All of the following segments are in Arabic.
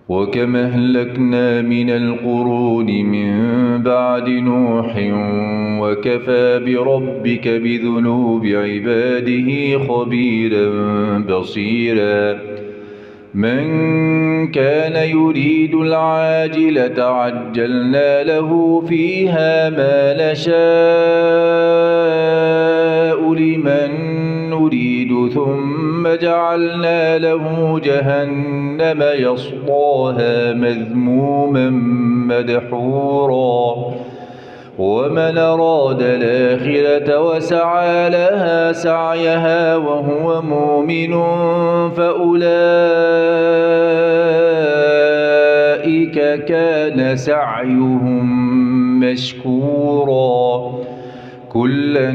وكم أهلكنا من القرون من بعد نوح وكفى بربك بذنوب عباده خبيرا بصيرا من كان يريد العاجلة عجلنا له فيها ما نشاء لمن نريد ثم جعلنا له جهنم يصلاها مذموما مدحورا ومن أراد الآخرة وسعى لها سعيها وهو مؤمن فأولئك كان سعيهم مشكورا كلا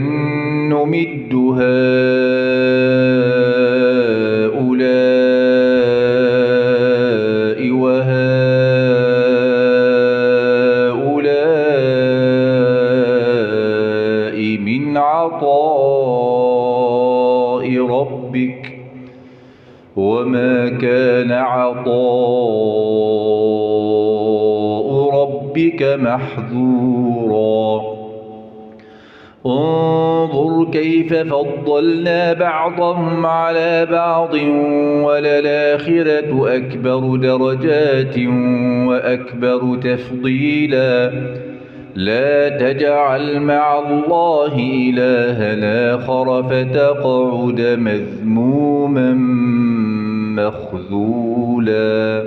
نمد هؤلاء وهؤلاء من عطاء ربك وما كان عطاء ربك محظورا انظر كيف فضلنا بعضهم على بعض وللآخرة أكبر درجات وأكبر تفضيلا لا تجعل مع الله إلها آخر فتقعد مذموما مخذولا.